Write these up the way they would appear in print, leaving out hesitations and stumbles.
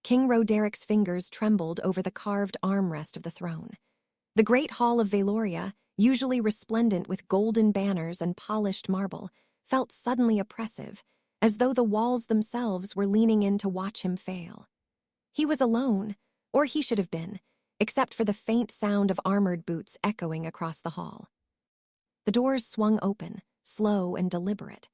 King Roderic's fingers trembled over the carved armrest of the throne. The great hall of Valoria, usually resplendent with golden banners and polished marble, felt suddenly oppressive, as though the walls themselves were leaning in to watch him fail. He was alone, or he should have been, except for the faint sound of armored boots echoing across the hall. The doors swung open, slow and deliberate.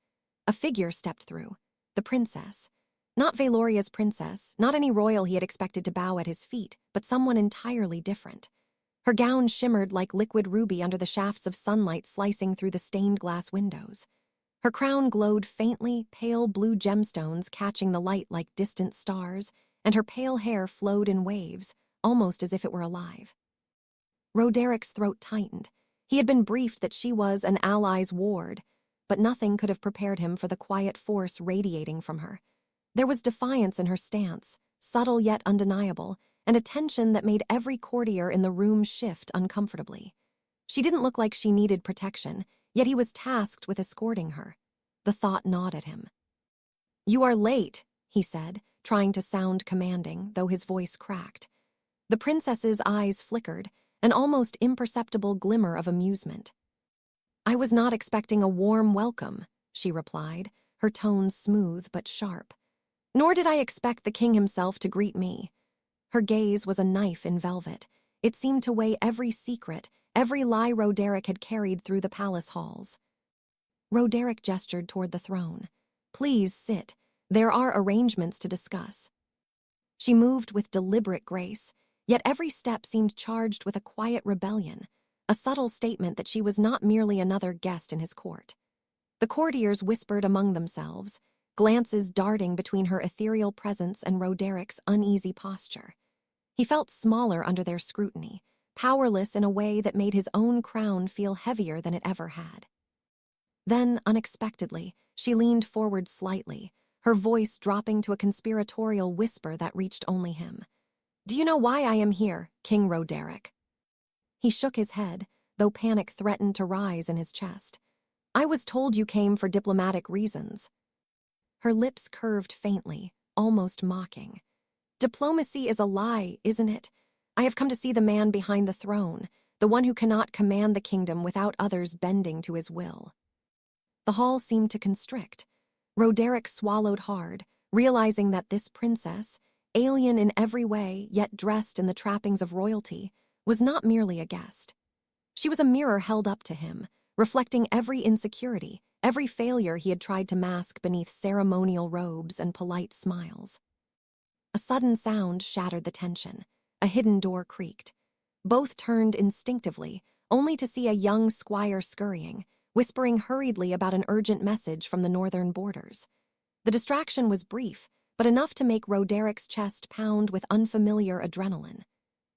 A figure stepped through, the princess. Not Valoria's princess, not any royal he had expected to bow at his feet, but someone entirely different. Her gown shimmered like liquid ruby under the shafts of sunlight slicing through the stained glass windows. Her crown glowed faintly, pale blue gemstones catching the light like distant stars, and her pale hair flowed in waves, almost as if it were alive. Roderic's throat tightened. He had been briefed that she was an ally's ward, but nothing could have prepared him for the quiet force radiating from her. There was defiance in her stance, subtle yet undeniable, and a tension that made every courtier in the room shift uncomfortably. She didn't look like she needed protection, yet he was tasked with escorting her. The thought gnawed at him. "You are late," he said, trying to sound commanding, though his voice cracked. The princess's eyes flickered, an almost imperceptible glimmer of amusement. "I was not expecting a warm welcome," she replied, her tone smooth but sharp. "Nor did I expect the king himself to greet me." Her gaze was a knife in velvet. It seemed to weigh every secret, every lie Roderick had carried through the palace halls. Roderick gestured toward the throne. "Please sit. There are arrangements to discuss." She moved with deliberate grace, yet every step seemed charged with a quiet rebellion, a subtle statement that she was not merely another guest in his court. The courtiers whispered among themselves, glances darting between her ethereal presence and Roderic's uneasy posture. He felt smaller under their scrutiny, powerless in a way that made his own crown feel heavier than it ever had. Then, unexpectedly, she leaned forward slightly, her voice dropping to a conspiratorial whisper that reached only him. "Do you know why I am here, King Roderick?" He shook his head, though panic threatened to rise in his chest. "I was told you came for diplomatic reasons." Her lips curved faintly, almost mocking. "Diplomacy is a lie, isn't it? I have come to see the man behind the throne, the one who cannot command the kingdom without others bending to his will." The hall seemed to constrict. Roderick swallowed hard, realizing that this princess, alien in every way, yet dressed in the trappings of royalty, was not merely a guest. She was a mirror held up to him, reflecting every insecurity, every failure he had tried to mask beneath ceremonial robes and polite smiles. A sudden sound shattered the tension. A hidden door creaked. Both turned instinctively, only to see a young squire scurrying, whispering hurriedly about an urgent message from the northern borders. The distraction was brief, but enough to make Roderic's chest pound with unfamiliar adrenaline.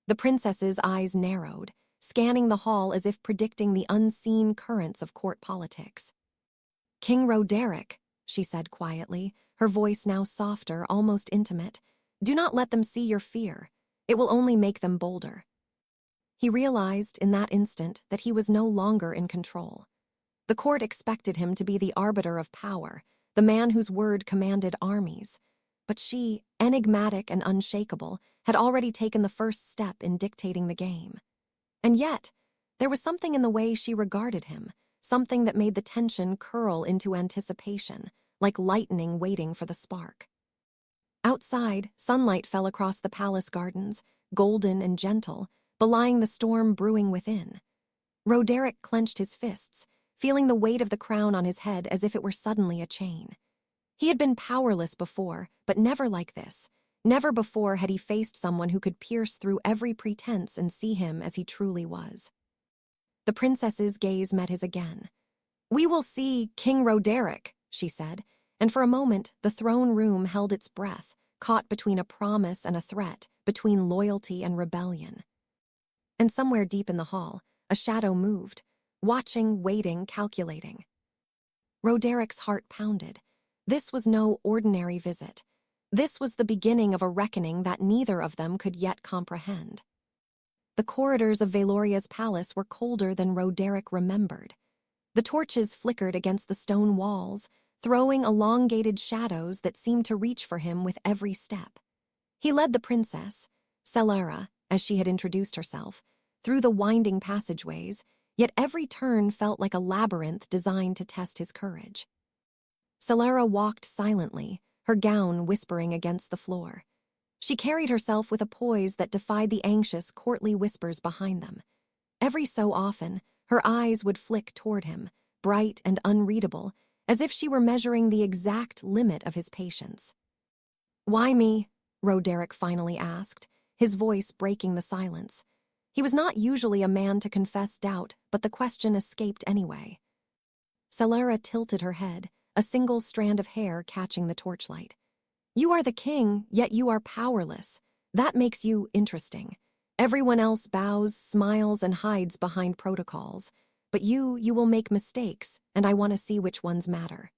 The princess's eyes narrowed, scanning the hall as if predicting the unseen currents of court politics. "King Roderick," she said quietly, her voice now softer, almost intimate, "do not let them see your fear. It will only make them bolder." He realized in that instant that he was no longer in control. The court expected him to be the arbiter of power, the man whose word commanded armies. But she, enigmatic and unshakable, had already taken the first step in dictating the game. And yet, there was something in the way she regarded him, something that made the tension curl into anticipation, like lightning waiting for the spark. Outside, sunlight fell across the palace gardens, golden and gentle, belying the storm brewing within. Roderick clenched his fists, feeling the weight of the crown on his head as if it were suddenly a chain. He had been powerless before, but never like this. Never before had he faced someone who could pierce through every pretense and see him as he truly was. The princess's gaze met his again. "We will see King Roderick," she said, and for a moment the throne room held its breath, caught between a promise and a threat, between loyalty and rebellion. And somewhere deep in the hall, a shadow moved, watching, waiting, calculating. Roderic's heart pounded. This was no ordinary visit. This was the beginning of a reckoning that neither of them could yet comprehend. The corridors of Valoria's palace were colder than Roderick remembered. The torches flickered against the stone walls, throwing elongated shadows that seemed to reach for him with every step. He led the princess, Celara, as she had introduced herself, through the winding passageways, yet every turn felt like a labyrinth designed to test his courage. Celara walked silently, her gown whispering against the floor. She carried herself with a poise that defied the anxious, courtly whispers behind them. Every so often, her eyes would flick toward him, bright and unreadable, as if she were measuring the exact limit of his patience. "Why me?" Roderick finally asked, his voice breaking the silence. He was not usually a man to confess doubt, but the question escaped anyway. Celara tilted her head, a single strand of hair catching the torchlight. "You are the king, yet you are powerless. That makes you interesting. Everyone else bows, smiles, and hides behind protocols. But you will make mistakes, and I want to see which ones matter."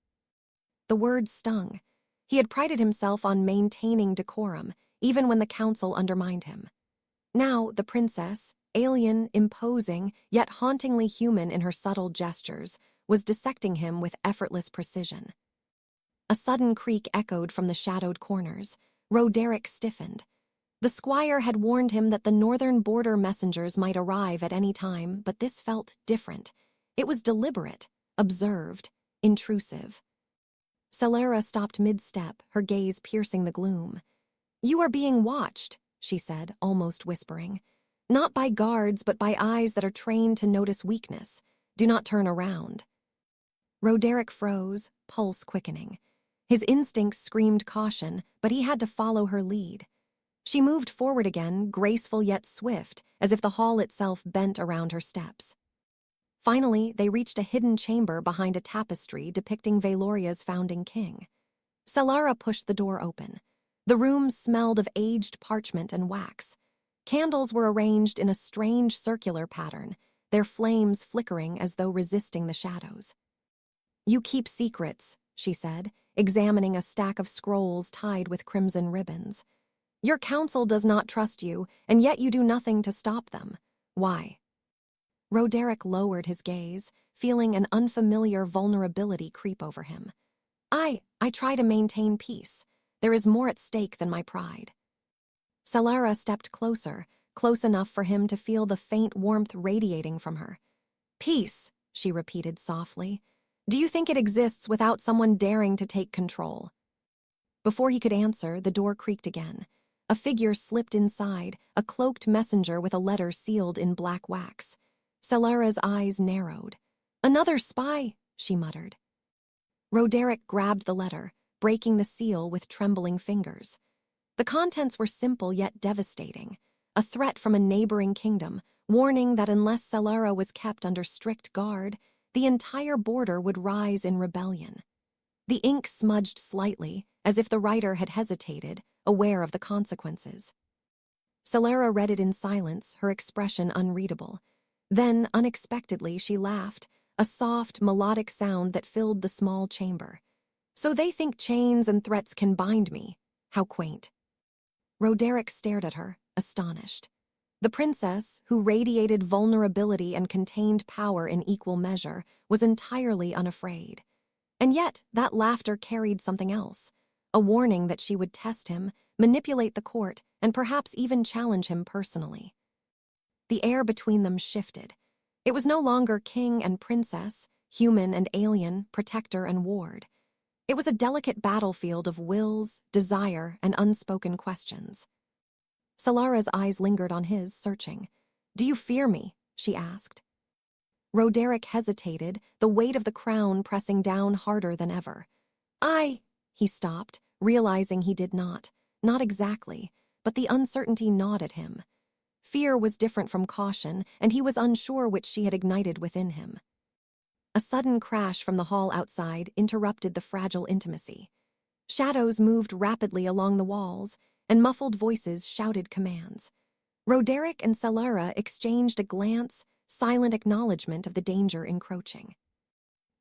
The words stung. He had prided himself on maintaining decorum, even when the council undermined him. Now, the princess, alien, imposing, yet hauntingly human in her subtle gestures, was dissecting him with effortless precision. A sudden creak echoed from the shadowed corners. Roderick stiffened. The squire had warned him that the northern border messengers might arrive at any time, but this felt different. It was deliberate, observed, intrusive. Celara stopped mid-step, her gaze piercing the gloom. "You are being watched," she said, almost whispering. "Not by guards, but by eyes that are trained to notice weakness. Do not turn around." Roderick froze, pulse quickening. His instincts screamed caution, but he had to follow her lead. She moved forward again, graceful yet swift, as if the hall itself bent around her steps. Finally, they reached a hidden chamber behind a tapestry depicting Valoria's founding king. Celara pushed the door open. The room smelled of aged parchment and wax. Candles were arranged in a strange circular pattern, their flames flickering as though resisting the shadows. "You keep secrets," she said, examining a stack of scrolls tied with crimson ribbons. "Your council does not trust you, and yet you do nothing to stop them. Why?" Roderick lowered his gaze, feeling an unfamiliar vulnerability creep over him. I try to maintain peace. There is more at stake than my pride." Celara stepped closer, close enough for him to feel the faint warmth radiating from her. "Peace," she repeated softly. "Do you think it exists without someone daring to take control?" Before he could answer, the door creaked again. A figure slipped inside, a cloaked messenger with a letter sealed in black wax. Celara's eyes narrowed. "Another spy," she muttered. Roderick grabbed the letter, breaking the seal with trembling fingers. The contents were simple yet devastating. A threat from a neighboring kingdom, warning that unless Celara was kept under strict guard, the entire border would rise in rebellion. The ink smudged slightly, as if the writer had hesitated, aware of the consequences. Celara read it in silence, her expression unreadable. Then, unexpectedly, she laughed, a soft, melodic sound that filled the small chamber. "So they think chains and threats can bind me. How quaint." Roderick stared at her, astonished. The princess, who radiated vulnerability and contained power in equal measure, was entirely unafraid. And yet, that laughter carried something else, a warning that she would test him, manipulate the court, and perhaps even challenge him personally. The air between them shifted. It was no longer king and princess, human and alien, protector and ward. It was a delicate battlefield of wills, desire, and unspoken questions. Celara's eyes lingered on his, searching. "Do you fear me?" she asked. Roderick hesitated, the weight of the crown pressing down harder than ever. He stopped, realizing he did not. Not exactly, but the uncertainty gnawed at him. Fear was different from caution, and he was unsure which she had ignited within him. A sudden crash from the hall outside interrupted the fragile intimacy. Shadows moved rapidly along the walls, and muffled voices shouted commands. Roderick and Celara exchanged a glance, silent acknowledgement of the danger encroaching.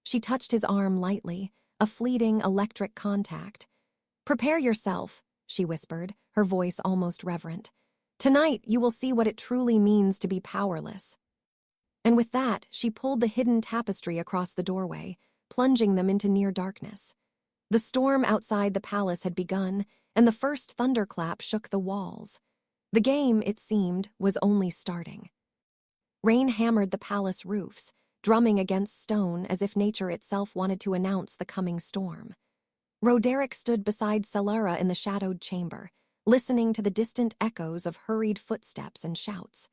She touched his arm lightly, a fleeting electric contact. "Prepare yourself," she whispered, her voice almost reverent. "Tonight you will see what it truly means to be powerless." And with that, she pulled the hidden tapestry across the doorway, plunging them into near darkness. The storm outside the palace had begun, and the first thunderclap shook the walls. The game, it seemed, was only starting. Rain hammered the palace roofs, drumming against stone as if nature itself wanted to announce the coming storm. Roderick stood beside Celara in the shadowed chamber, listening to the distant echoes of hurried footsteps and shouts.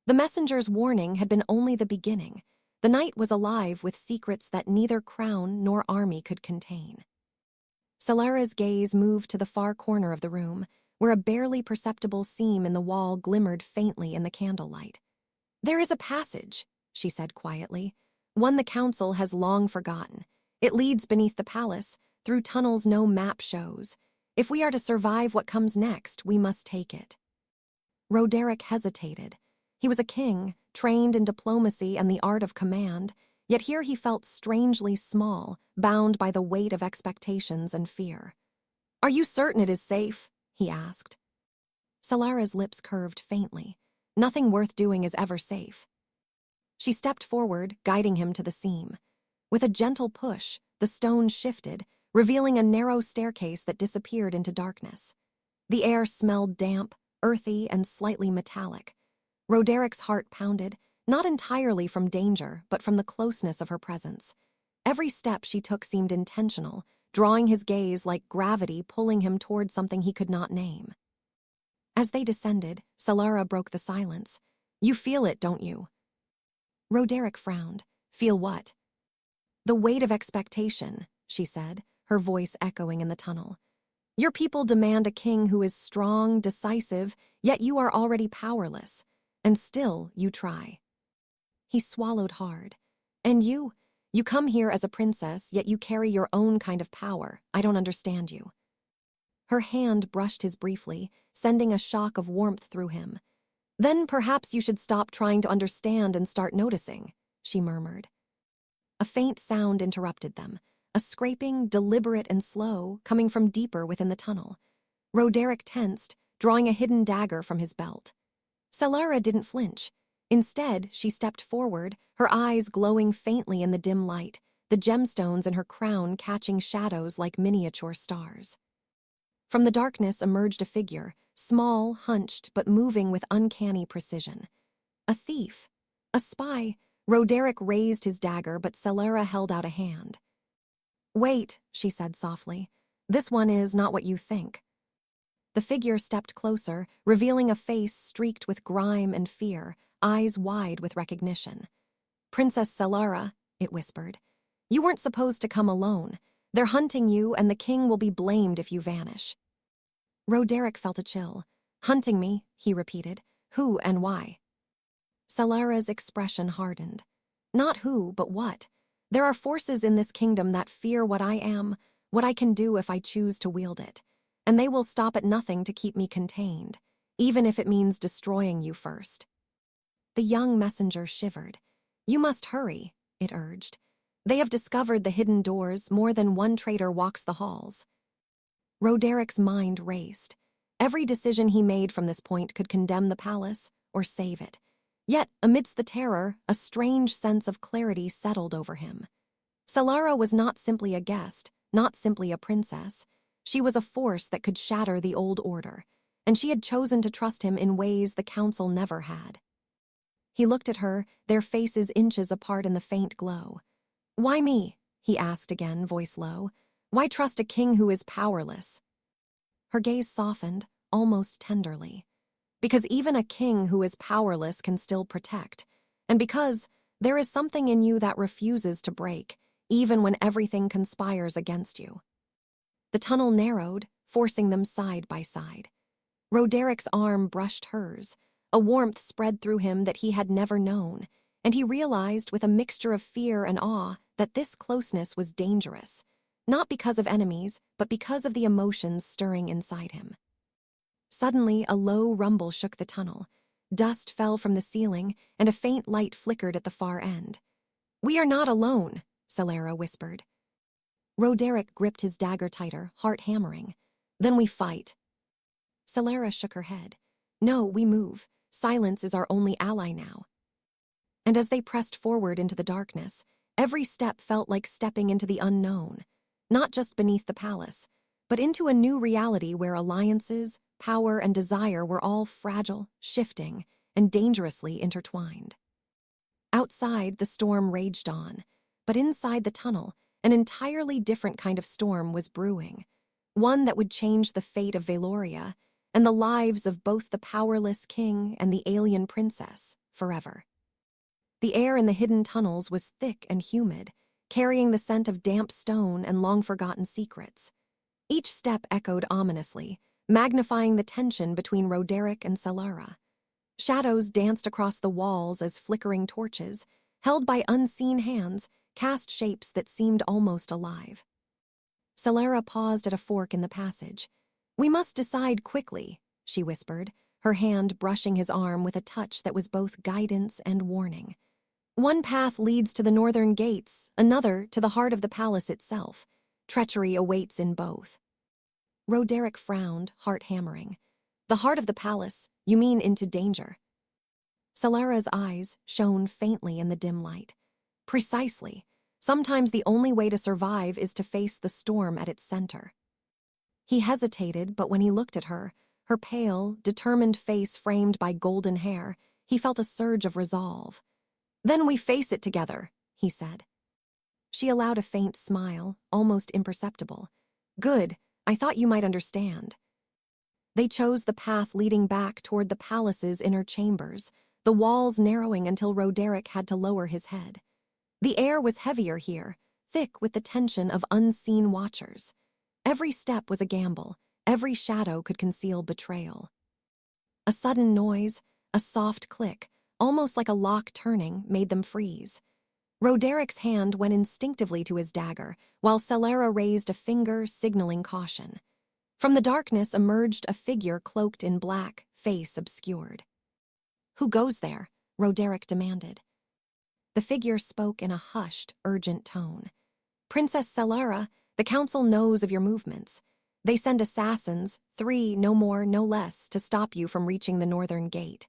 The messenger's warning had been only the beginning. The night was alive with secrets that neither crown nor army could contain. Celara's gaze moved to the far corner of the room, where a barely perceptible seam in the wall glimmered faintly in the candlelight. "There is a passage," she said quietly, "one the council has long forgotten. It leads beneath the palace, through tunnels no map shows. If we are to survive what comes next, we must take it." Roderick hesitated. He was a king, trained in diplomacy and the art of command, yet here he felt strangely small, bound by the weight of expectations and fear. "Are you certain it is safe?" he asked. Celara's lips curved faintly. Nothing worth doing is ever safe. She stepped forward, guiding him to the seam. With a gentle push, the stone shifted, revealing a narrow staircase that disappeared into darkness. The air smelled damp, earthy, and slightly metallic. Roderick's heart pounded, not entirely from danger, but from the closeness of her presence. Every step she took seemed intentional, drawing his gaze like gravity, pulling him toward something he could not name. As they descended, Celara broke the silence. "You feel it, don't you?" Roderick frowned. "Feel what?" "The weight of expectation," she said, her voice echoing in the tunnel. "Your people demand a king who is strong, decisive, yet you are already powerless. And still you try." He swallowed hard. "And you? You come here as a princess, yet you carry your own kind of power. I don't understand you." Her hand brushed his briefly, sending a shock of warmth through him. "Then perhaps you should stop trying to understand and start noticing," she murmured. A faint sound interrupted them, a scraping, deliberate and slow, coming from deeper within the tunnel. Roderick tensed, drawing a hidden dagger from his belt. Celara didn't flinch. Instead, she stepped forward, her eyes glowing faintly in the dim light, the gemstones in her crown catching shadows like miniature stars. From the darkness emerged a figure, small, hunched, but moving with uncanny precision. A thief. A spy. Roderick raised his dagger, but Celara held out a hand. "Wait," she said softly. "This one is not what you think." The figure stepped closer, revealing a face streaked with grime and fear, eyes wide with recognition. "Princess Celara," it whispered. "You weren't supposed to come alone. They're hunting you, and the king will be blamed if you vanish." Roderick felt a chill. "Hunting me," he repeated. "Who and why?" Celara's expression hardened. "Not who, but what. There are forces in this kingdom that fear what I am, what I can do if I choose to wield it. And they will stop at nothing to keep me contained, even if it means destroying you first." The young messenger shivered. "You must hurry," it urged. "They have discovered the hidden doors. More than one traitor walks the halls." Roderick's mind raced. Every decision he made from this point could condemn the palace or save it. Yet, amidst the terror, a strange sense of clarity settled over him. Celara was not simply a guest, not simply a princess. She was a force that could shatter the old order, and she had chosen to trust him in ways the council never had. He looked at her, their faces inches apart in the faint glow. "Why me?" he asked again, voice low. "Why trust a king who is powerless?" Her gaze softened, almost tenderly. "Because even a king who is powerless can still protect, and because there is something in you that refuses to break, even when everything conspires against you." The tunnel narrowed, forcing them side by side. Roderick's arm brushed hers. A warmth spread through him that he had never known, and he realized with a mixture of fear and awe that this closeness was dangerous, not because of enemies, but because of the emotions stirring inside him. Suddenly, a low rumble shook the tunnel. Dust fell from the ceiling, and a faint light flickered at the far end. "We are not alone," Celara whispered. Roderick gripped his dagger tighter, heart hammering. "Then we fight." Celara shook her head. "No, we move. Silence is our only ally now." And as they pressed forward into the darkness, every step felt like stepping into the unknown. not just beneath the palace, but into a new reality where alliances, power, and desire were all fragile, shifting, and dangerously intertwined. Outside, the storm raged on, but inside the tunnel, an entirely different kind of storm was brewing, one that would change the fate of Valoria and the lives of both the powerless king and the alien princess forever. The air in the hidden tunnels was thick and humid, carrying the scent of damp stone and long-forgotten secrets. Each step echoed ominously, magnifying the tension between Roderick and Celara. Shadows danced across the walls as flickering torches, held by unseen hands, cast shapes that seemed almost alive. Celara paused at a fork in the passage. "We must decide quickly," she whispered, her hand brushing his arm with a touch that was both guidance and warning. "One path leads to the northern gates, another to the heart of the palace itself. Treachery awaits in both." Roderick frowned, heart hammering. "The heart of the palace? You mean into danger?" Celara's eyes shone faintly in the dim light. "Precisely. Sometimes the only way to survive is to face the storm at its center." He hesitated, but when he looked at her, her pale, determined face framed by golden hair, he felt a surge of resolve. "Then we face it together," he said. She allowed a faint smile, almost imperceptible. "Good. I thought you might understand." They chose the path leading back toward the palace's inner chambers, the walls narrowing until Roderick had to lower his head. The air was heavier here, thick with the tension of unseen watchers. Every step was a gamble, every shadow could conceal betrayal. A sudden noise, a soft click, almost like a lock turning, made them freeze. Roderick's hand went instinctively to his dagger, while Celara raised a finger, signaling caution. From the darkness emerged a figure cloaked in black, face obscured. "Who goes there?" Roderick demanded. The figure spoke in a hushed, urgent tone. "Princess Celara, the council knows of your movements. They send assassins, 3, no more, no less, to stop you from reaching the northern gate."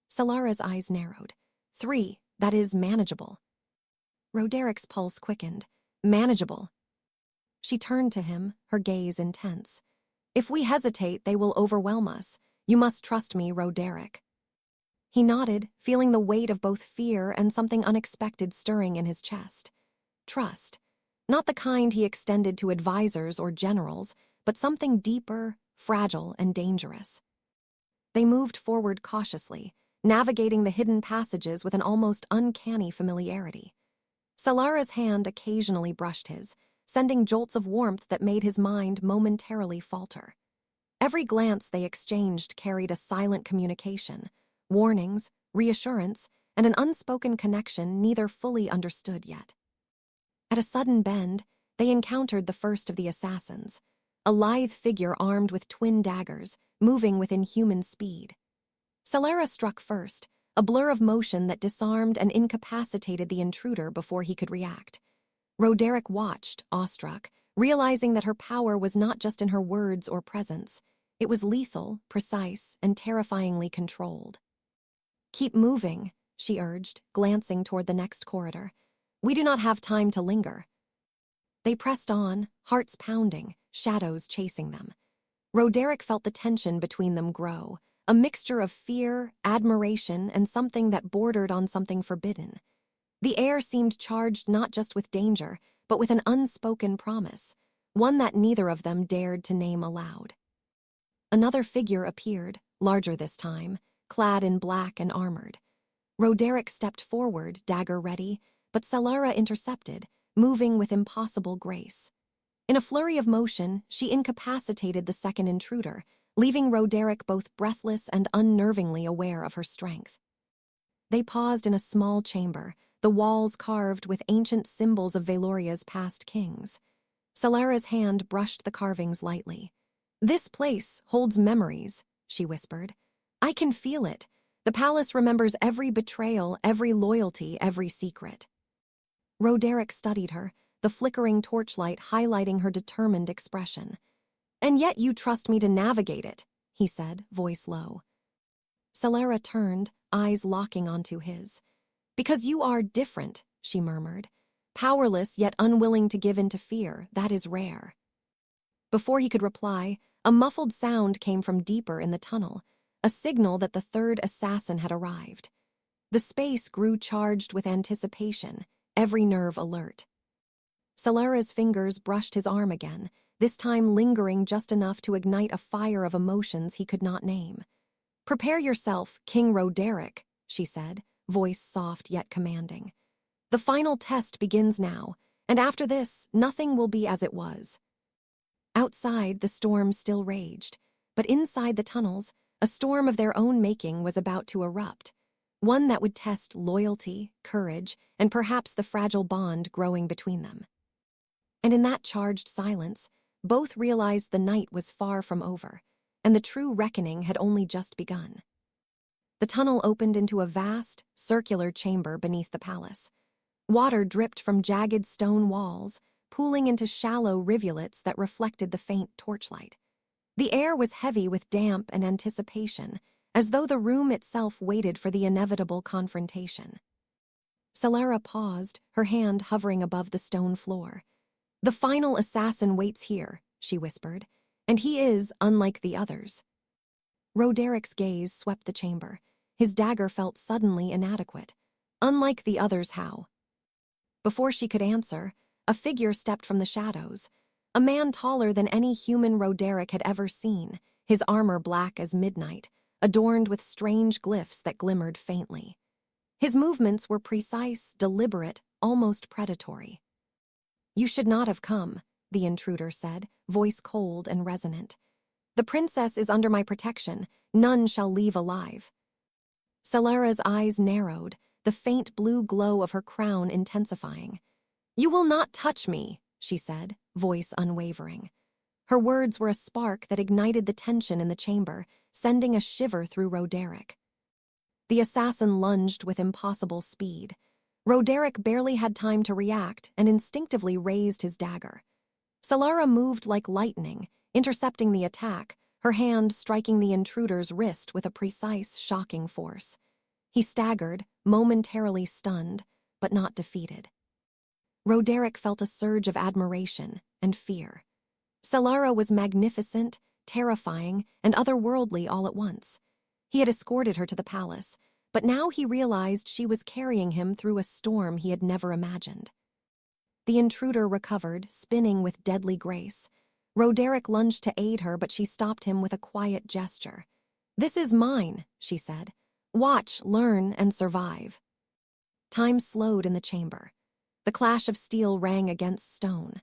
Celara's eyes narrowed. 3, that is manageable." Roderick's pulse quickened. "Manageable." She turned to him, her gaze intense. "If we hesitate, they will overwhelm us. You must trust me, Roderick." He nodded, feeling the weight of both fear and something unexpected stirring in his chest. Trust. Not the kind he extended to advisors or generals, but something deeper, fragile, and dangerous. They moved forward cautiously, navigating the hidden passages with an almost uncanny familiarity. Celara's hand occasionally brushed his, sending jolts of warmth that made his mind momentarily falter. Every glance they exchanged carried a silent communication, warnings, reassurance, and an unspoken connection neither fully understood yet. At a sudden bend, they encountered the first of the assassins, a lithe figure armed with twin daggers, moving with inhuman speed. Celara struck first, a blur of motion that disarmed and incapacitated the intruder before he could react. Roderick watched, awestruck, realizing that her power was not just in her words or presence. It was lethal, precise, and terrifyingly controlled. "Keep moving," she urged, glancing toward the next corridor. "We do not have time to linger." They pressed on, hearts pounding, shadows chasing them. Roderick felt the tension between them grow, a mixture of fear, admiration, and something that bordered on something forbidden. The air seemed charged not just with danger, but with an unspoken promise, one that neither of them dared to name aloud. Another figure appeared, larger this time, clad in black and armored. Roderick stepped forward, dagger ready, but Celara intercepted, moving with impossible grace. In a flurry of motion, she incapacitated the second intruder, leaving Roderick both breathless and unnervingly aware of her strength. They paused in a small chamber, the walls carved with ancient symbols of Valoria's past kings. Celara's hand brushed the carvings lightly. "This place holds memories," she whispered. "I can feel it. The palace remembers every betrayal, every loyalty, every secret." Roderick studied her, the flickering torchlight highlighting her determined expression. "And yet you trust me to navigate it," he said, voice low. Celara turned, eyes locking onto his. "Because you are different," she murmured. Powerless yet unwilling to give in to fear, that is rare. Before he could reply, a muffled sound came from deeper in the tunnel, a signal that the third assassin had arrived. The space grew charged with anticipation, every nerve alert. Celera's fingers brushed his arm again, this time lingering just enough to ignite a fire of emotions he could not name. "Prepare yourself, King Roderick," she said, voice soft yet commanding. "The final test begins now, and after this, nothing will be as it was." Outside, the storm still raged, but inside the tunnels, a storm of their own making was about to erupt, one that would test loyalty, courage, and perhaps the fragile bond growing between them. And in that charged silence, both realized the night was far from over, and the true reckoning had only just begun. The tunnel opened into a vast, circular chamber beneath the palace. Water dripped from jagged stone walls, pooling into shallow rivulets that reflected the faint torchlight. The air was heavy with damp and anticipation, as though the room itself waited for the inevitable confrontation. Celera paused, her hand hovering above the stone floor. "The final assassin waits here," she whispered, "and he is unlike the others." Roderick's gaze swept the chamber. His dagger felt suddenly inadequate. Unlike the others, how? Before she could answer, a figure stepped from the shadows. A man taller than any human Roderick had ever seen, his armor black as midnight, adorned with strange glyphs that glimmered faintly. His movements were precise, deliberate, almost predatory. "You should not have come," the intruder said, voice cold and resonant. "The princess is under my protection. None shall leave alive." Celera's eyes narrowed, the faint blue glow of her crown intensifying. "You will not touch me," she said, voice unwavering. Her words were a spark that ignited the tension in the chamber, sending a shiver through Roderick. The assassin lunged with impossible speed. Roderick barely had time to react and instinctively raised his dagger. Celera moved like lightning, intercepting the attack, her hand striking the intruder's wrist with a precise, shocking force. He staggered, momentarily stunned, but not defeated. Roderick felt a surge of admiration and fear. Celera was magnificent, terrifying, and otherworldly all at once. He had escorted her to the palace, but now he realized she was carrying him through a storm he had never imagined. The intruder recovered, spinning with deadly grace. Roderick lunged to aid her, but she stopped him with a quiet gesture. "This is mine," she said. "Watch, learn, and survive." Time slowed in the chamber. The clash of steel rang against stone.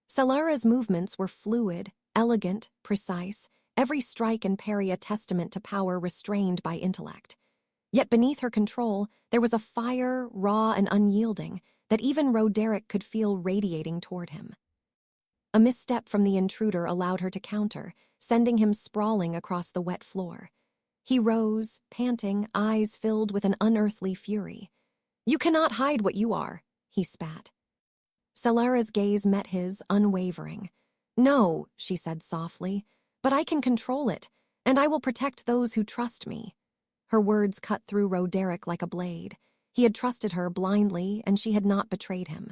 Celera's movements were fluid, elegant, precise, every strike and parry a testament to power restrained by intellect. Yet beneath her control, there was a fire, raw and unyielding, that even Roderick could feel radiating toward him. A misstep from the intruder allowed her to counter, sending him sprawling across the wet floor. He rose, panting, eyes filled with an unearthly fury. "You cannot hide what you are," he spat. Celera's gaze met his, unwavering. "No," she said softly, "but I can control it, and I will protect those who trust me." Her words cut through Roderick like a blade. He had trusted her blindly, and she had not betrayed him.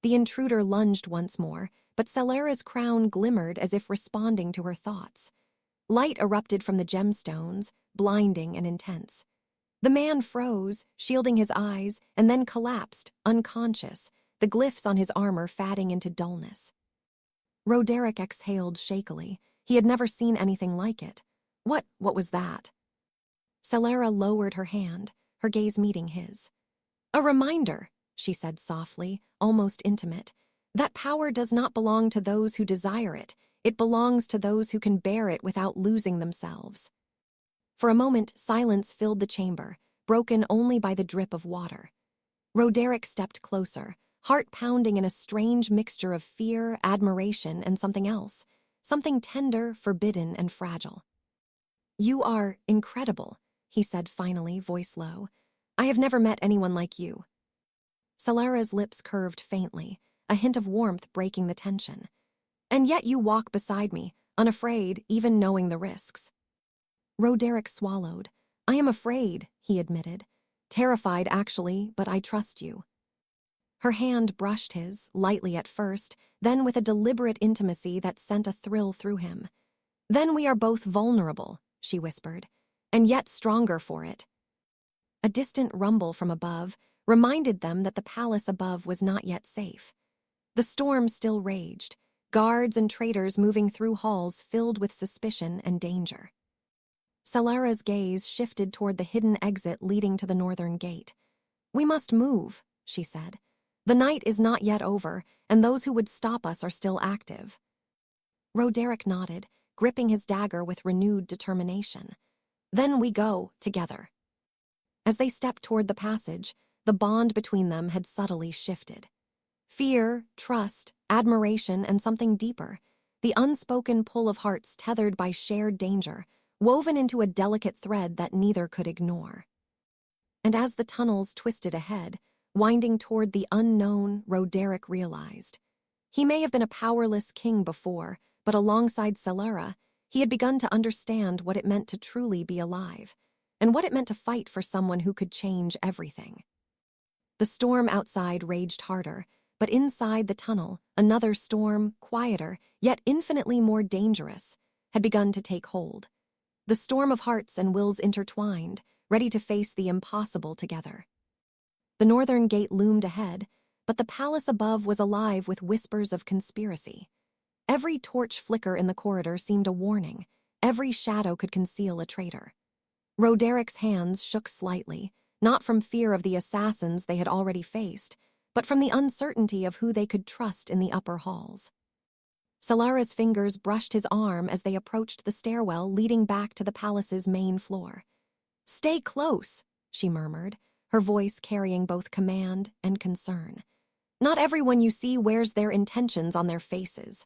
The intruder lunged once more, but Celera's crown glimmered as if responding to her thoughts. Light erupted from the gemstones, blinding and intense. The man froze, shielding his eyes, and then collapsed, unconscious, the glyphs on his armor fading into dullness. Roderick exhaled shakily. He had never seen anything like it. What was that? Celera lowered her hand, her gaze meeting his. "A reminder," she said softly, almost intimate, "that power does not belong to those who desire it. It belongs to those who can bear it without losing themselves." For a moment, silence filled the chamber, broken only by the drip of water. Roderick stepped closer, heart pounding in a strange mixture of fear, admiration, and something else, something tender, forbidden, and fragile. "You are incredible," he said finally, voice low. "I have never met anyone like you." Celera's lips curved faintly, a hint of warmth breaking the tension. "And yet you walk beside me, unafraid, even knowing the risks." Roderick swallowed. "I am afraid," he admitted. "Terrified, actually, but I trust you." Her hand brushed his, lightly at first, then with a deliberate intimacy that sent a thrill through him. "Then we are both vulnerable," she whispered, "and yet stronger for it." A distant rumble from above reminded them that the palace above was not yet safe. The storm still raged, guards and traitors moving through halls filled with suspicion and danger. Salara's gaze shifted toward the hidden exit leading to the northern gate. "We must move," she said. "The night is not yet over, and those who would stop us are still active." Roderick nodded, gripping his dagger with renewed determination. "Then we go, together." As they stepped toward the passage, the bond between them had subtly shifted. Fear, trust, admiration, and something deeper, the unspoken pull of hearts tethered by shared danger, woven into a delicate thread that neither could ignore. And as the tunnels twisted ahead, winding toward the unknown, Roderick realized. He may have been a powerless king before, but alongside Salara, he had begun to understand what it meant to truly be alive, and what it meant to fight for someone who could change everything. The storm outside raged harder, but inside the tunnel, another storm, quieter, yet infinitely more dangerous, had begun to take hold. The storm of hearts and wills intertwined, ready to face the impossible together. The northern gate loomed ahead, but the palace above was alive with whispers of conspiracy. Every torch flicker in the corridor seemed a warning. Every shadow could conceal a traitor. Roderick's hands shook slightly, not from fear of the assassins they had already faced, but from the uncertainty of who they could trust in the upper halls. Salara's fingers brushed his arm as they approached the stairwell leading back to the palace's main floor. "Stay close," she murmured, her voice carrying both command and concern. "Not everyone you see wears their intentions on their faces."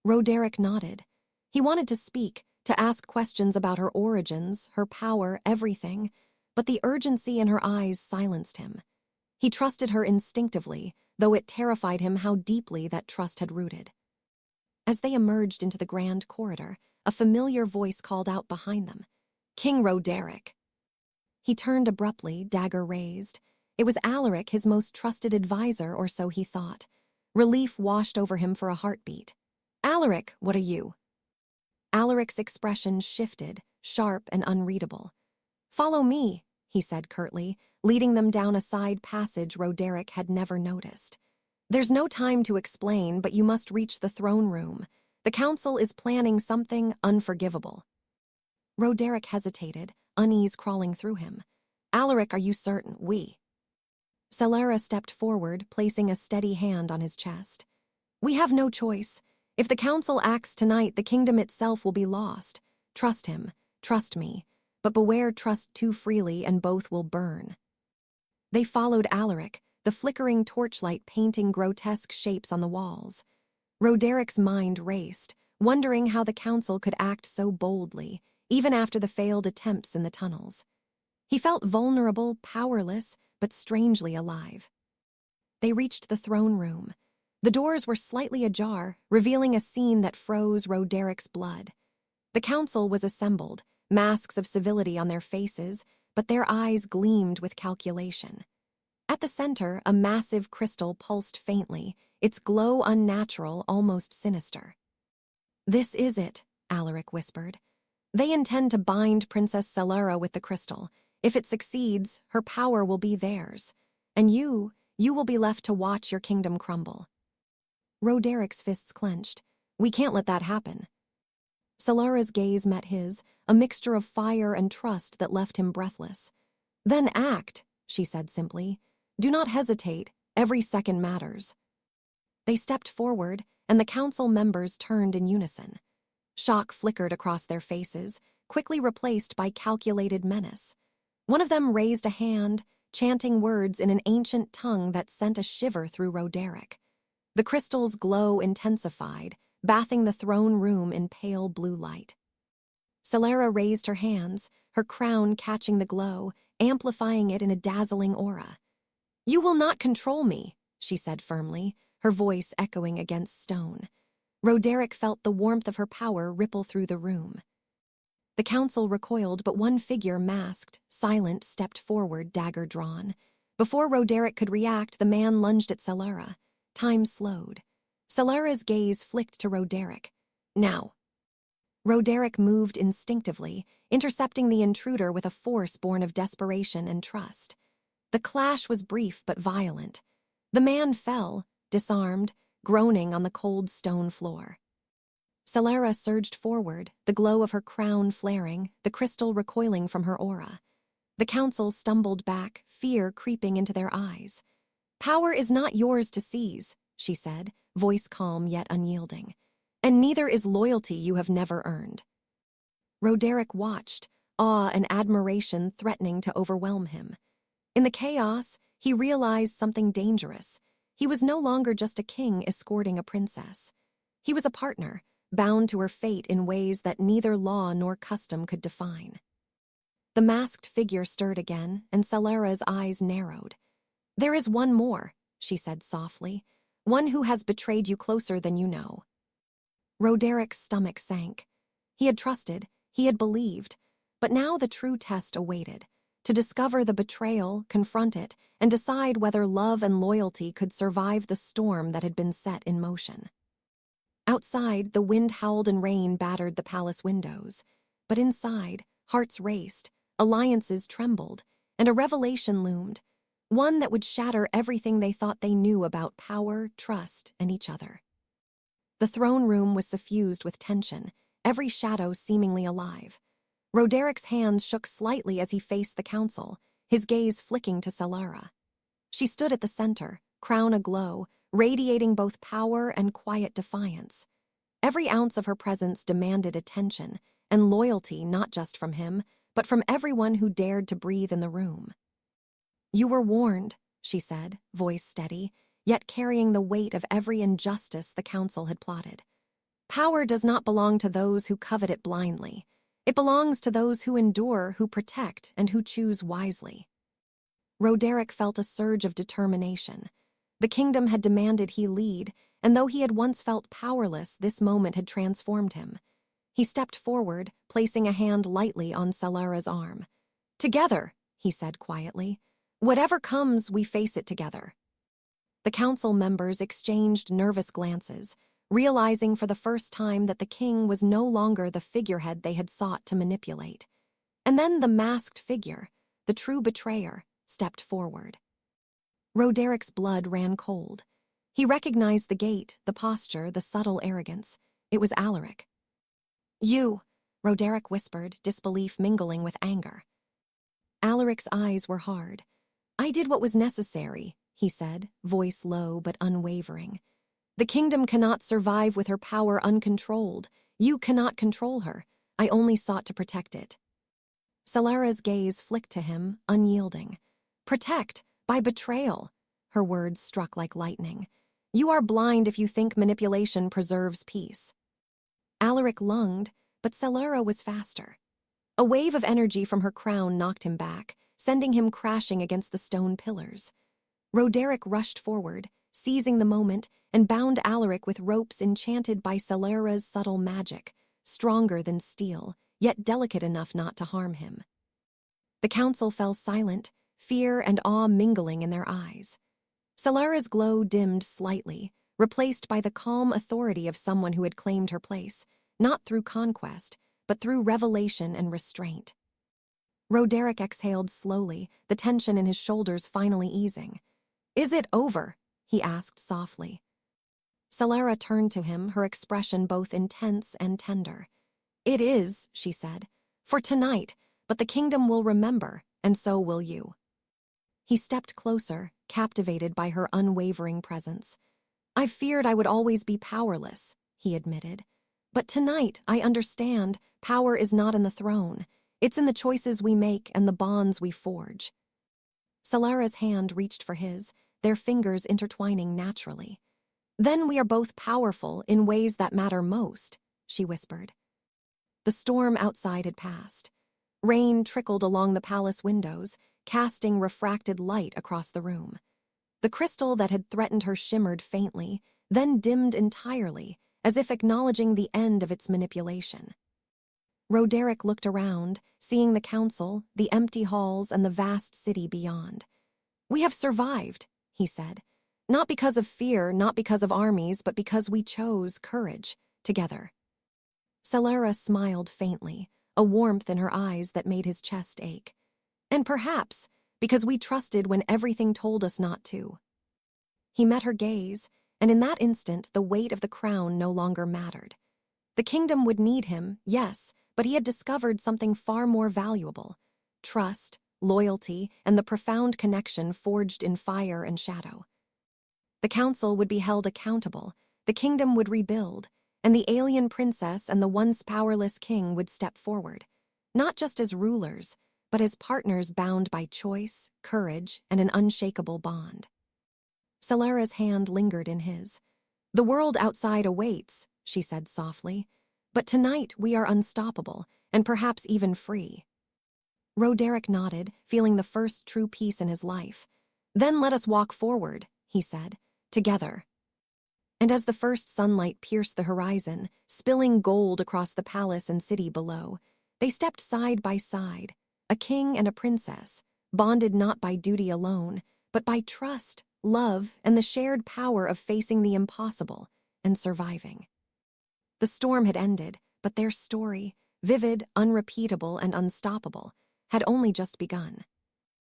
Roderick nodded. He wanted to speak, to ask questions about her origins, her power, everything, but the urgency in her eyes silenced him. He trusted her instinctively, though it terrified him how deeply that trust had rooted. As they emerged into the grand corridor, a familiar voice called out behind them, "King Roderick." He turned abruptly, dagger raised. It was Alaric, his most trusted advisor, or so he thought. Relief washed over him for a heartbeat. "Alaric, what are you?" Alaric's expression shifted, sharp and unreadable. "Follow me," he said curtly, leading them down a side passage Roderick had never noticed. "There's no time to explain, but you must reach the throne room. The council is planning something unforgivable." Roderick hesitated, unease crawling through him. "Alaric, are you certain? Salara stepped forward, placing a steady hand on his chest. "We have no choice. If the council acts tonight, the kingdom itself will be lost. Trust him, trust me, but beware trust too freely and both will burn." They followed Alaric, the flickering torchlight painting grotesque shapes on the walls. Roderick's mind raced, wondering how the council could act so boldly, even after the failed attempts in the tunnels. He felt vulnerable, powerless, but strangely alive. They reached the throne room. The doors were slightly ajar, revealing a scene that froze Roderick's blood. The council was assembled, masks of civility on their faces, but their eyes gleamed with calculation. At the center, a massive crystal pulsed faintly, its glow unnatural, almost sinister. "This is it," Alaric whispered. "They intend to bind Princess Salara with the crystal. If it succeeds, her power will be theirs. And you will be left to watch your kingdom crumble." Roderick's fists clenched. "We can't let that happen." Salara's gaze met his, a mixture of fire and trust that left him breathless. "Then act," she said simply. "Do not hesitate. Every second matters." They stepped forward, and the council members turned in unison. Shock flickered across their faces, quickly replaced by calculated menace. One of them raised a hand, chanting words in an ancient tongue that sent a shiver through Roderick. The crystal's glow intensified, bathing the throne room in pale blue light. Salara raised her hands, her crown catching the glow, amplifying it in a dazzling aura. "You will not control me," she said firmly, her voice echoing against stone. Roderick felt the warmth of her power ripple through the room. The council recoiled, but one figure, masked, silent, stepped forward, dagger drawn. Before Roderick could react, the man lunged at Celara. Time slowed. Celara's gaze flicked to Roderick. Now. Roderick moved instinctively, intercepting the intruder with a force born of desperation and trust. The clash was brief but violent. The man fell, disarmed, groaning on the cold stone floor. Celara surged forward, the glow of her crown flaring, the crystal recoiling from her aura. The council stumbled back, fear creeping into their eyes. "Power is not yours to seize," she said, voice calm yet unyielding. "And neither is loyalty you have never earned." Roderick watched, awe and admiration threatening to overwhelm him. In the chaos, he realized something dangerous. He was no longer just a king escorting a princess. He was a partner, bound to her fate in ways that neither law nor custom could define. The masked figure stirred again, and Celara's eyes narrowed. "There is one more," she said softly, "one who has betrayed you closer than you know." Roderick's stomach sank. He had trusted, he had believed, but now the true test awaited, to discover the betrayal, confront it, and decide whether love and loyalty could survive the storm that had been set in motion. Outside, the wind howled and rain battered the palace windows, but inside, hearts raced, alliances trembled, and a revelation loomed, one that would shatter everything they thought they knew about power, trust, and each other. The throne room was suffused with tension, every shadow seemingly alive. Roderick's hands shook slightly as he faced the council, his gaze flicking to Celara. She stood at the center, crown aglow, radiating both power and quiet defiance. Every ounce of her presence demanded attention and loyalty, not just from him, but from everyone who dared to breathe in the room. "You were warned," she said, voice steady, yet carrying the weight of every injustice the council had plotted. "Power does not belong to those who covet it blindly. It belongs to those who endure, who protect, and who choose wisely." Roderick felt a surge of determination. The kingdom had demanded he lead, and though he had once felt powerless, this moment had transformed him. He stepped forward, placing a hand lightly on Celara's arm. "Together," he said quietly. "Whatever comes, we face it together." The council members exchanged nervous glances, realizing for the first time that the king was no longer the figurehead they had sought to manipulate. And then the masked figure, the true betrayer, stepped forward. Roderick's blood ran cold. He recognized the gait, the posture, the subtle arrogance. It was Alaric. "You," Roderick whispered, disbelief mingling with anger. Alaric's eyes were hard. "I did what was necessary," he said, voice low but unwavering. "The kingdom cannot survive with her power uncontrolled. You cannot control her. I only sought to protect it." Celara's gaze flicked to him, unyielding. "Protect? By betrayal." Her words struck like lightning. "You are blind if you think manipulation preserves peace." Alaric lunged, but Celara was faster. A wave of energy from her crown knocked him back, sending him crashing against the stone pillars. Roderick rushed forward, seizing the moment, and bound Alaric with ropes enchanted by Celara's subtle magic, stronger than steel, yet delicate enough not to harm him. The council fell silent, fear and awe mingling in their eyes. Celara's glow dimmed slightly, replaced by the calm authority of someone who had claimed her place, not through conquest, but through revelation and restraint. Roderick exhaled slowly, the tension in his shoulders finally easing. "Is it over?" he asked softly. Celara turned to him, her expression both intense and tender. "It is," she said, "for tonight, but the kingdom will remember, and so will you." He stepped closer, captivated by her unwavering presence. "I feared I would always be powerless," he admitted. "But tonight, I understand, power is not in the throne. It's in the choices we make and the bonds we forge." Celara's hand reached for his, their fingers intertwining naturally. "Then we are both powerful in ways that matter most," she whispered. The storm outside had passed. Rain trickled along the palace windows, casting refracted light across the room. The crystal that had threatened her shimmered faintly, then dimmed entirely, as if acknowledging the end of its manipulation. Roderick looked around, seeing the council, the empty halls, and the vast city beyond. "We have survived," he said. "Not because of fear, not because of armies, but because we chose courage together." Celara smiled faintly, a warmth in her eyes that made his chest ache. "And perhaps because we trusted when everything told us not to." He met her gaze, and in that instant the weight of the crown no longer mattered. The kingdom would need him, yes, but he had discovered something far more valuable: trust, loyalty, and the profound connection forged in fire and shadow. The council would be held accountable, the kingdom would rebuild, and the alien princess and the once powerless king would step forward, not just as rulers, but as partners bound by choice, courage, and an unshakable bond. Celera's hand lingered in his. "The world outside awaits," she said softly, "but tonight we are unstoppable, and perhaps even free." Roderick nodded, feeling the first true peace in his life. "Then let us walk forward," he said, "together." And as the first sunlight pierced the horizon, spilling gold across the palace and city below, they stepped side by side, a king and a princess, bonded not by duty alone, but by trust, love, and the shared power of facing the impossible and surviving. The storm had ended, but their story, vivid, unrepeatable, and unstoppable, had only just begun.